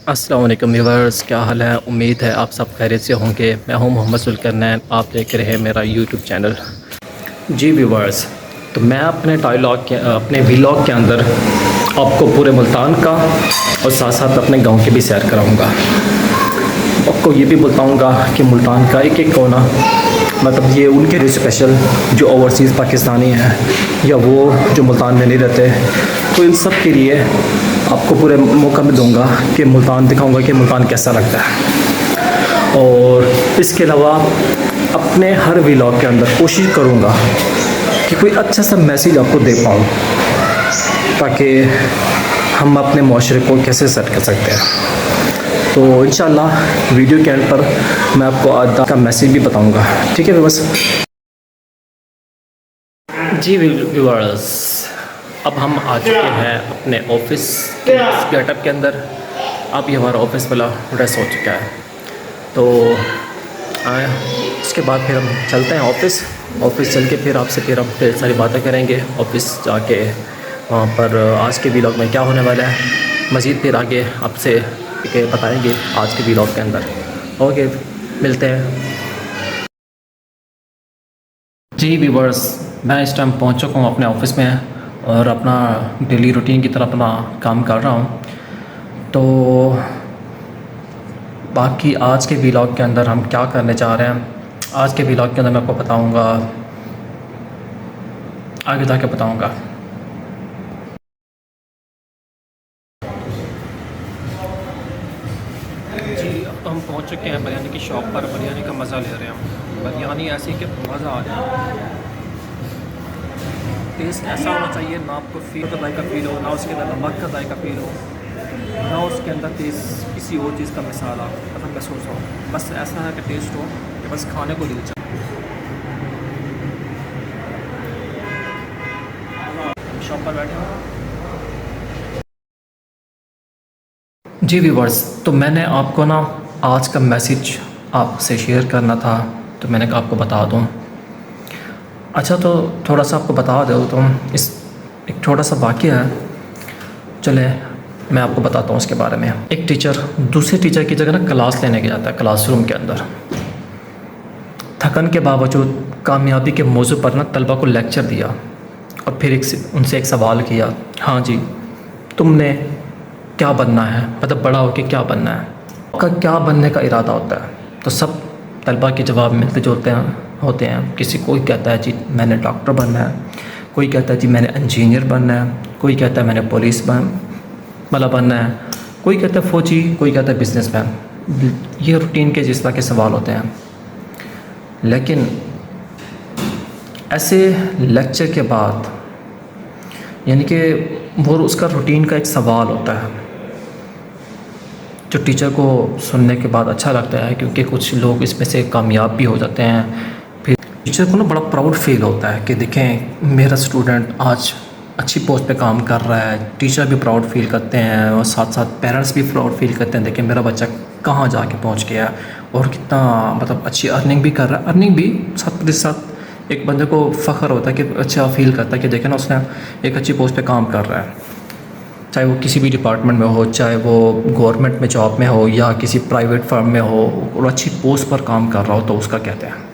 السلام علیکم ویورز، کیا حال ہے؟ امید ہے آپ سب خیریت سے ہوں گے۔ میں ہوں محمد ذوالقرنین، آپ دیکھ رہے ہیں میرا یوٹیوب چینل۔ جی ویورز، تو میں اپنے ویلاگ کے اندر آپ کو پورے ملتان کا اور ساتھ ساتھ اپنے گاؤں کی بھی سیر کراؤں گا۔ آپ کو یہ بھی بتاؤں گا کہ ملتان کا ایک ایک کونا، مطلب یہ ان کے لیے اسپیشل جو اوورسیز پاکستانی ہیں یا وہ جو ملتان میں نہیں رہتے، تو ان سب کے لیے آپ کو پورے موقع میں دوں گا کہ ملتان دکھاؤں گا کہ ملتان کیسا لگتا ہے۔ اور اس کے علاوہ اپنے ہر ویلاگ کے اندر کوشش کروں گا کہ کوئی اچھا سا میسیج آپ کو دے پاؤں، تاکہ ہم اپنے معاشرے کو کیسے سیٹ کر سکتے ہیں۔ تو انشاءاللہ ویڈیو کے اینڈ پر میں آپ کو آج کا میسیج بھی بتاؤں گا، ٹھیک ہے بس۔ جی ویورز، اب ہم آ چکے ہیں اپنے آفس کے گیٹ اپ کے اندر۔ اب یہ ہمارا آفس والا ڈریس ہو چکا ہے، تو اس کے بعد پھر ہم چلتے ہیں آفس چل کے پھر آپ سے پھر ہم ڈھیر ساری باتیں کریں گے آفس جا کے۔ وہاں پر آج کے ویلاگ میں کیا ہونے والا ہے مزید پھر آگے آپ سے بتائیں گے آج کے ویلاگ کے اندر۔ اوکے، ملتے ہیں۔ جی ویورز، میں اس ٹائم پہنچ چکا ہوں اپنے آفس میں اور اپنا ڈیلی روٹین کی طرح اپنا کام کر رہا ہوں۔ تو باقی آج کے ویلاگ کے اندر ہم کیا کرنے جا رہے ہیں، آج کے ویلاگ کے اندر میں آپ کو بتاؤں گا، آگے جا کے بتاؤں گا۔ جی اب تو ہم پہنچ چکے ہیں بریانی کی شاپ پر، بریانی کا مزہ لے رہے ہیں۔ بریانی ایسی کہ مزہ آ جائے، ٹیسٹ ایسا ہونا چاہیے نہ آپ کو فیل کا ذائقہ فیل ہو، نہ اس کے اندر نمک کا ذائقہ فیل ہو، نہ اس کے اندر ٹیسٹ کسی اور چیز کا مثالہ مطلب محسوس ہو، بس ایسا ہے کہ ٹیسٹ ہو کہ بس کھانے کو دل چاہے۔ شاپ پر بیٹھے ہوں۔ جی ویورز، تو میں نے آپ کو نا آج کا میسیج آپ سے شیئر کرنا تھا، تو میں نے کہا آپ کو بتا دوں۔ اچھا، تو تھوڑا سا آپ کو بتا دو تو اس ایک تھوڑا سا واقعہ ہے، چلیں میں آپ کو بتاتا ہوں اس کے بارے میں۔ ایک ٹیچر دوسرے ٹیچر کی جگہ نا کلاس لینے کے جاتا ہے، کلاس روم کے اندر تھکن کے باوجود کامیابی کے موضوع پر نا طلبہ کو لیکچر دیا، اور پھر ان سے ایک سوال کیا، ہاں جی تم نے کیا بننا ہے، مطلب بڑا ہو کے کیا بننا ہے، آپ کا کیا بننے کا ارادہ ہوتا ہے؟ تو سب طلبہ کے جواب ملتے جلتے ہوتے ہیں۔ کسی کوئی کہتا ہے جی میں نے ڈاکٹر بننا ہے، کوئی کہتا ہے جی میں نے انجینئر بننا ہے، کوئی کہتا ہے میں نے پولیس والا بننا ہے، کوئی کہتا ہے فوجی، کوئی کہتا ہے بزنس مین۔ یہ روٹین کے جس طرح کے سوال ہوتے ہیں، لیکن ایسے لیکچر کے بعد یعنی کہ وہ اس کا روٹین کا ایک سوال ہوتا ہے جو ٹیچر کو سننے کے بعد اچھا لگتا ہے، کیونکہ کچھ لوگ اس میں سے کامیاب بھی ہو جاتے ہیں۔ پھر ٹیچر کو نا بڑا پراؤڈ فیل ہوتا ہے کہ دیکھیں میرا اسٹوڈنٹ آج اچھی پوسٹ پہ کام کر رہا ہے۔ ٹیچر بھی پراؤڈ فیل کرتے ہیں اور ساتھ ساتھ پیرنٹس بھی پراؤڈ فیل کرتے ہیں، دیکھیں میرا بچہ کہاں جا کے پہنچ گیا اور کتنا مطلب اچھی ارننگ بھی کر رہا ہے۔ ارننگ بھی ساتھ کے ساتھ ایک بندے کو فخر ہوتا ہے کہ اچھا فیل کرتا ہے کہ دیکھیں نا اس نے ایک اچھی پوسٹ پہ کام کر رہا ہے، چاہے وہ کسی بھی ڈپارٹمنٹ میں ہو، چاہے وہ گورنمنٹ میں جاب میں ہو یا کسی پرائیویٹ فرم میں ہو، اور اچھی پوسٹ پر کام کر رہا ہو تو اس کا کہتے ہیں۔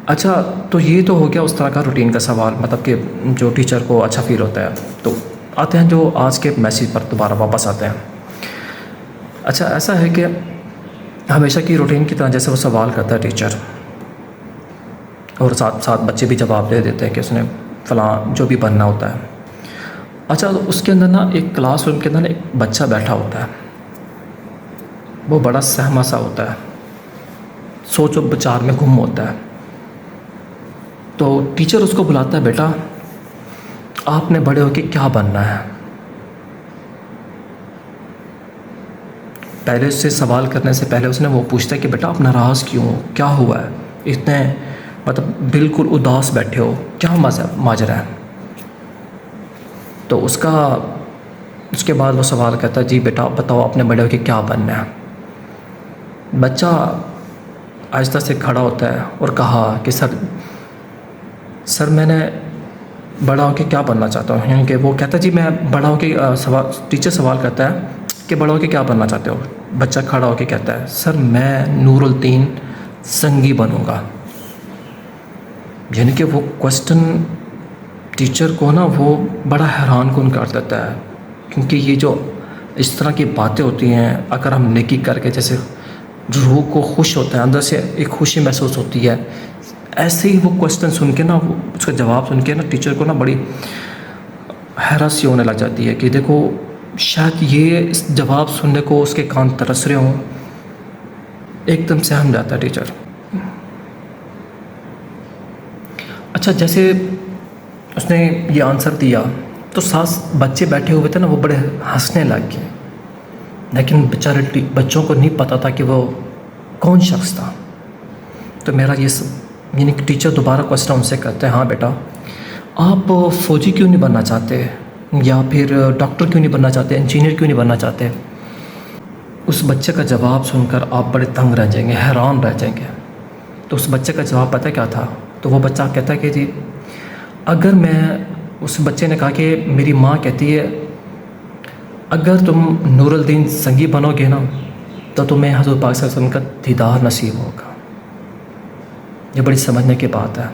اچھا، تو یہ تو ہو گیا اس طرح کا روٹین کا سوال، مطلب کہ جو ٹیچر کو اچھا فیل ہوتا ہے۔ تو آتے ہیں جو آج کے میسیج پر دوبارہ واپس آتے ہیں۔ اچھا، ایسا ہے کہ ہمیشہ کی روٹین کی طرح جیسے وہ سوال کرتا ہے ٹیچر، اور ساتھ ساتھ بچے بھی جواب دے دیتے ہیں کہ اس نے فلاں جو بھی بننا ہوتا ہے۔ اچھا، تو اس کے اندر نا ایک کلاس روم کے اندر ایک بچہ بیٹھا ہوتا ہے، وہ بڑا سہما سا ہوتا ہے، سوچ و بچار میں گم ہوتا ہے۔ تو ٹیچر اس کو بلاتا ہے، بیٹا آپ نے بڑے ہو کے کیا بننا ہے؟ پہلے اس سے سوال کرنے سے پہلے اس نے وہ پوچھتا ہے کہ بیٹا آپ ناراض کیوں ہو، کیا ہوا ہے، اتنے مطلب بالکل اداس بیٹھے ہو، کیا ماجرا ہے؟ تو اس کے بعد وہ سوال کرتا ہے، جی بیٹا آپ بتاؤ آپ نے بڑے ہو کے کیا بننا ہے؟ بچہ آہستہ سے کھڑا ہوتا ہے اور کہا کہ سر میں نے بڑا ہو کے کیا بننا چاہتا ہوں، یعنی کہ وہ کہتا ہے جی میں بڑا ہو کے ٹیچر سوال کرتا ہے کہ بڑا ہو کے کیا بننا چاہتے ہو؟ بچہ کھڑا ہو کے کہتا ہے سر میں نور الدین زنگی بنوں گا. یعنی کہ وہ کوسٹن ٹیچر کو نا وہ بڑا حیران کن کر دیتا ہے، کیونکہ یہ جو اس طرح کی باتیں ہوتی ہیں، اگر ہم نیکی کر کے جیسے روح کو خوش ہوتا ہے، اندر سے ایک خوشی محسوس ہوتی ہے، ایسے ہی وہ کوسچن سن کے نا، اس کا جواب سن کے نا ٹیچر کو نا بڑی حیرت سی ہونے لگ جاتی ہے کہ دیکھو شاید یہ جواب سننے کو اس کے کان ترس رہے ہوں. ایک دم سہم جاتا ہے ٹیچر. اچھا جیسے اس نے یہ آنسر دیا تو ساتھ بچے بیٹھے ہوئے تھے نا، وہ بڑے ہنسنے لگ گئے، لیکن بیچارے بچوں کو نہیں پتہ تھا کہ وہ کون شخص تھا. تو میرا یہ سب یعنی کہ ٹیچر دوبارہ کوسچن ان سے کرتے ہیں ہاں بیٹا آپ فوجی کیوں نہیں بننا چاہتے، یا پھر ڈاکٹر کیوں نہیں بننا چاہتے، انجینئر کیوں نہیں بننا چاہتے؟ اس بچے کا جواب سن کر آپ بڑے تنگ رہ جائیں گے، حیران رہ جائیں گے. تو اس بچے کا جواب پتہ کیا تھا؟ تو وہ بچہ کہتا ہے کہ جی اگر میں، اس بچے نے کہا کہ میری ماں کہتی ہے اگر تم نور الدین زنگی بنو گے نا تو تمہیں حضرت پاک صلی اللہ علیہ وسلم کا دیدار نصیب ہوگا. یہ بڑی سمجھنے کی بات ہے.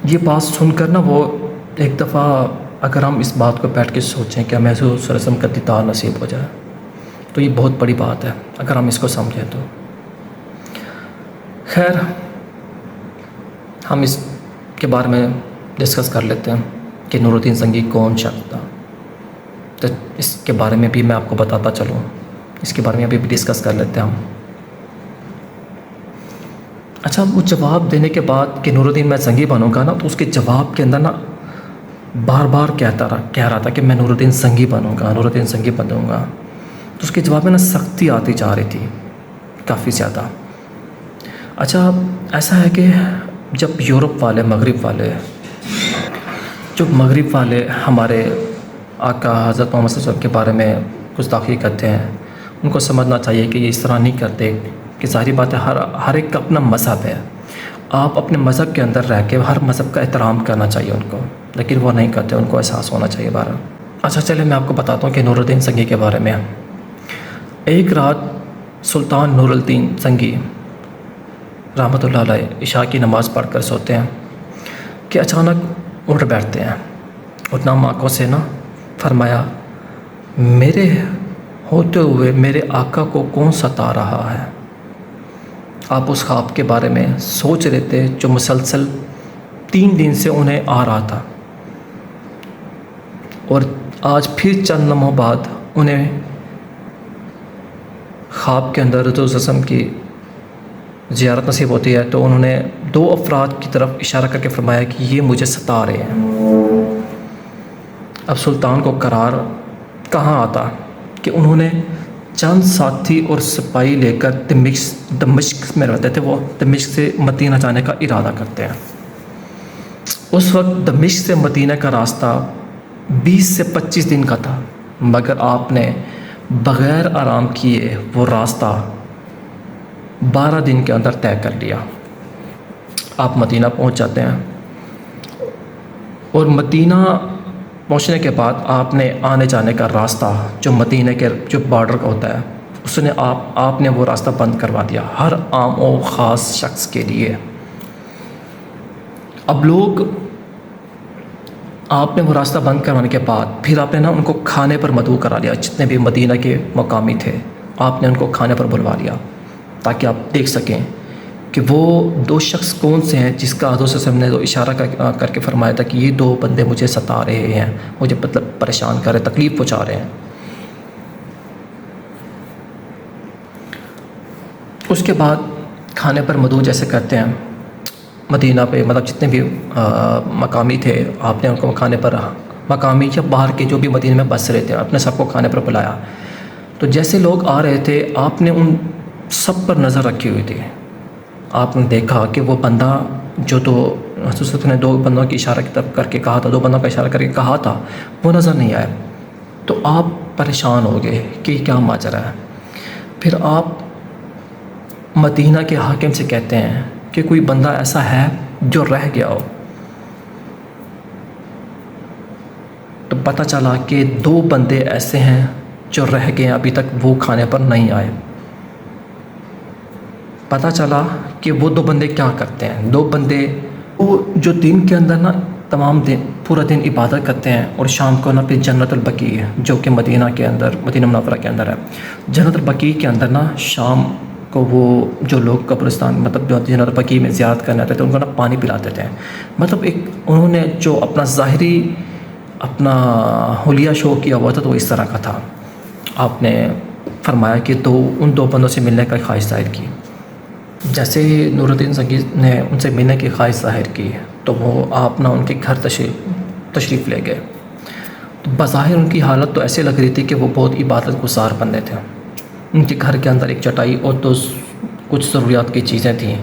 یہ بات سن کر نا وہ ایک دفعہ اگر ہم اس بات کو بیٹھ کے سوچیں کہ ہمیں حضور صلی اللہ علیہ وسلم کا دیدار نصیب ہو جائے تو یہ بہت بڑی بات ہے اگر ہم اس کو سمجھیں تو. خیر ہم اس کے بارے میں ڈسکس کر لیتے ہیں کہ نور الدین زنگی کون شخص تھا. تو اس کے بارے میں بھی میں آپ کو بتاتا چلوں، اس کے بارے میں ابھی بھی ڈسکس کر لیتے ہیں ہم. اچھا وہ جواب دینے کے بعد کہ نور الدین میں زنگی بنوں گا نا، تو اس کے جواب کے اندر نا بار بار کہہ رہا تھا کہ میں نور الدین زنگی بنوں گا، نور الدین زنگی بنوں گا. تو اس کے جواب میں نا سختی آتی جا رہی تھی کافی زیادہ. اچھا ایسا ہے کہ جب یورپ والے، مغرب والے ہمارے آقا حضرت محمد صلی اللہ علیہ وسلم کے بارے میں گستاخی کرتے ہیں، ان کو سمجھنا چاہیے کہ یہ اس طرح نہیں کرتے. کہ ظاہری بات ہے ہر ایک کا اپنا مذہب ہے، آپ اپنے مذہب کے اندر رہ کے ہر مذہب کا احترام کرنا چاہیے ان کو، لیکن وہ نہیں کرتے، ان کو احساس ہونا چاہیے بارہ. اچھا چلے میں آپ کو بتاتا ہوں کہ نور الدین زنگی کے بارے میں. ایک رات سلطان نور الدین زنگی رحمۃ اللہ علیہ عشاء کی نماز پڑھ کر سوتے ہیں کہ اچانک اٹھ بیٹھتے ہیں اور نام آنکھوں سے نا فرمایا میرے ہوتے ہوئے میرے آقا کو کون ستا رہا ہے. آپ اس خواب کے بارے میں سوچ رہے تھے جو مسلسل 3 دن سے انہیں آ رہا تھا، اور آج پھر چند لمحوں بعد انہیں خواب کے اندر رسول صلی اللہ علیہ وسلم کی زیارت نصیب ہوتی ہے. تو انہوں نے 2 افراد کی طرف اشارہ کر کے فرمایا کہ یہ مجھے ستا رہے ہیں. اب سلطان کو قرار کہاں آتا کہ انہوں نے چند ساتھی اور سپاہی لے کر دمشق میں رہتے تھے، وہ دمشق سے مدینہ جانے کا ارادہ کرتے ہیں. اس وقت دمشق سے مدینہ کا راستہ 20 سے 25 دن کا تھا، مگر آپ نے بغیر آرام کیے وہ راستہ 12 دن کے اندر طے کر لیا. آپ مدینہ پہنچ جاتے ہیں، اور مدینہ پہنچنے کے بعد آپ نے آنے جانے کا راستہ جو مدینہ کے جو بارڈر کا ہوتا ہے اس نے آپ نے وہ راستہ بند کروا دیا ہر عام و خاص شخص کے لیے. اب لوگ، آپ نے وہ راستہ بند کروانے کے بعد پھر آپ نے نا ان کو کھانے پر مدعو کرا لیا. جتنے بھی مدینہ کے مقامی تھے آپ نے ان کو کھانے پر بلوا لیا تاکہ آپ دیکھ سکیں کہ وہ 2 شخص کون سے ہیں جس کا حضور صلی اللہ علیہ وسلم نے جو اشارہ کر کے فرمایا تھا کہ یہ 2 بندے مجھے ستا رہے ہیں، مجھے مطلب پریشان کر رہے، تکلیف پہنچا رہے ہیں. اس کے بعد کھانے پر مدعو جیسے کرتے ہیں مدینہ پہ، مطلب جتنے بھی مقامی تھے آپ نے ان کو کھانے پر، مقامی یا باہر کے جو بھی مدینہ میں بس رہے تھے، آپ نے سب کو کھانے پر بلایا. تو جیسے لوگ آ رہے تھے آپ نے ان سب پر نظر رکھی ہوئی تھی. آپ نے دیکھا کہ وہ بندہ جو تو حضرت نے 2 بندوں کی اشارہ کی طرف کر کے کہا تھا، 2 بندوں کا اشارہ کر کے کہا تھا، وہ نظر نہیں آئے. تو آپ پریشان ہو گئے کہ کیا ماجرا ہے. پھر آپ مدینہ کے حاکم سے کہتے ہیں کہ کوئی بندہ ایسا ہے جو رہ گیا ہو. تو پتہ چلا کہ 2 بندے ایسے ہیں جو رہ گئے ابھی تک وہ کھانے پر نہیں آئے۔ پتہ چلا کہ وہ 2 بندے کیا کرتے ہیں۔ 2 بندے وہ جو دن کے اندر نا تمام دن پورا دن عبادت کرتے ہیں، اور شام کو نا پھر جنت البقیع ہے جو کہ مدینہ کے اندر، مدینہ منورہ کے اندر ہے، جنت البقیع کے اندر نا شام کو وہ جو لوگ قبرستان مطلب جو جنت البقیع میں زیارت کرنے آتے تھے ان کو نا پانی پلاتے تھے۔ مطلب ایک انہوں نے جو اپنا ظاہری اپنا حلیہ شو کیا ہوا تھا تو اس طرح کا تھا۔ آپ نے فرمایا کہ ان 2 بندوں سے ملنے کا خواہش ظاہر کی۔ جیسے نور الدین زنگی نے ان سے ملنے کی خواہش ظاہر کی تو وہ آپ نا ان کے گھر تشریف لے گئے۔ تو بظاہر ان کی حالت تو ایسے لگ رہی تھی کہ وہ بہت عبادت گزار بندے تھے۔ ان کے گھر کے اندر ایک چٹائی اور 2 کچھ ضروریات کی چیزیں تھیں۔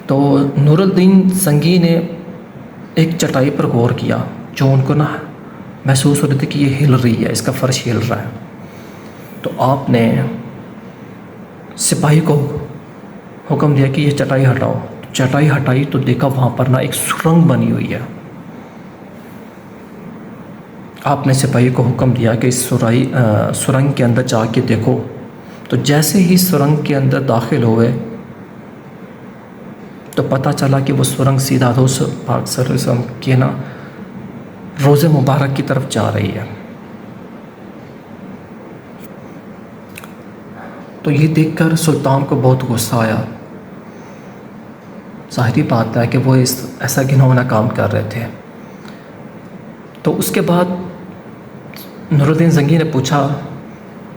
تو نور الدین زنگی نے ایک چٹائی پر غور کیا جو ان کو نا محسوس ہو رہی تھی کہ یہ ہل رہی ہے، اس کا فرش ہل رہا ہے۔ تو آپ نے سپاہی کو حکم دیا کہ یہ چٹائی ہٹاؤ۔ چٹائی ہٹائی تو دیکھا وہاں پر نا ایک سرنگ بنی ہوئی ہے۔ آپ نے سپاہی کو حکم دیا کہ اس سرنگ کے اندر جا کے دیکھو۔ تو جیسے ہی سرنگ کے اندر داخل ہوئے تو پتہ چلا کہ وہ سرنگ سیدھا پاک صلی اللہ علیہ وسلم کے نا روضے مبارک کی طرف جا رہی ہے۔ تو یہ دیکھ کر سلطان کو بہت غصہ آیا۔ ظاہری بات ہے کہ وہ ایسا گھناؤنا کام کر رہے تھے۔ تو اس کے بعد نور الدین زنگی نے پوچھا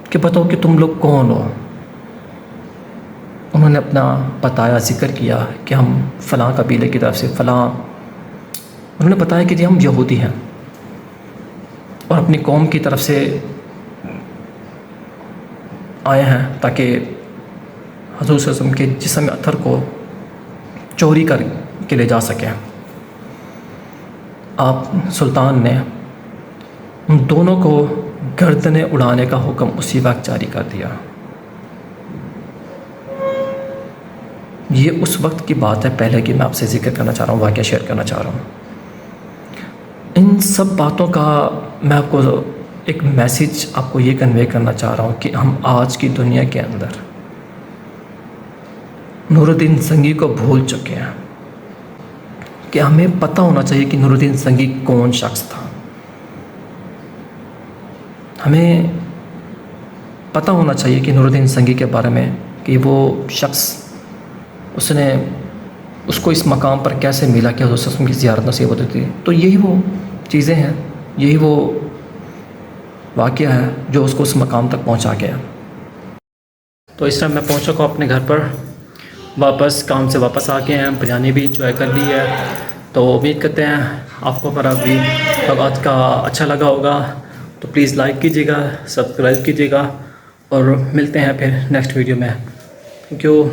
کہ بتاؤ کہ تم لوگ کون ہو؟ انہوں نے اپنا بتایا، ذکر کیا کہ ہم فلاں قبیلے کی طرف سے فلاں، انہوں نے بتایا کہ جی ہم یہودی ہیں اور اپنی قوم کی طرف سے آئے ہیں تاکہ حضور صلی اللہ علیہ وسلم کے جسم اطہر کو چوری کر کے لے جا سکیں۔ آپ سلطان نے ان دونوں کو گردنیں اڑانے کا حکم اسی وقت جاری کر دیا۔ یہ اس وقت کی بات ہے پہلے کی، میں آپ سے ذکر کرنا چاہ رہا ہوں، واقعہ شیئر کرنا چاہ رہا ہوں۔ ان سب باتوں کا میں آپ کو ایک میسیج آپ کو یہ کنوے کرنا چاہ رہا ہوں کہ ہم آج کی دنیا کے اندر نور الدین زنگی کو بھول چکے ہیں، کہ ہمیں پتہ ہونا چاہیے کہ نور الدین زنگی کون شخص تھا۔ ہمیں پتہ ہونا چاہیے کہ نور الدین زنگی کے بارے میں کہ وہ شخص اس کو اس مقام پر کیسے ملا کہ حضور صلی اللہ علیہ وسلم کی زیارت نصیب ہوتی تھی۔ تو یہی وہ چیزیں ہیں، یہی وہ واقعہ ہے جو اس کو اس مقام تک پہنچا گیا۔ تو اس طرح میں پہنچ چکا ہوں اپنے گھر پر، واپس کام سے واپس آ کے ہیں، بریانی بھی انجوائے کر لی ہے۔ تو امید کرتے ہیں آپ کو ہمارا بھی آج کا اچھا لگا ہوگا، تو پلیز لائک کیجیے گا، سبسکرائب کیجیے گا، اور ملتے ہیں پھر نیکسٹ ویڈیو میں۔ Thank you.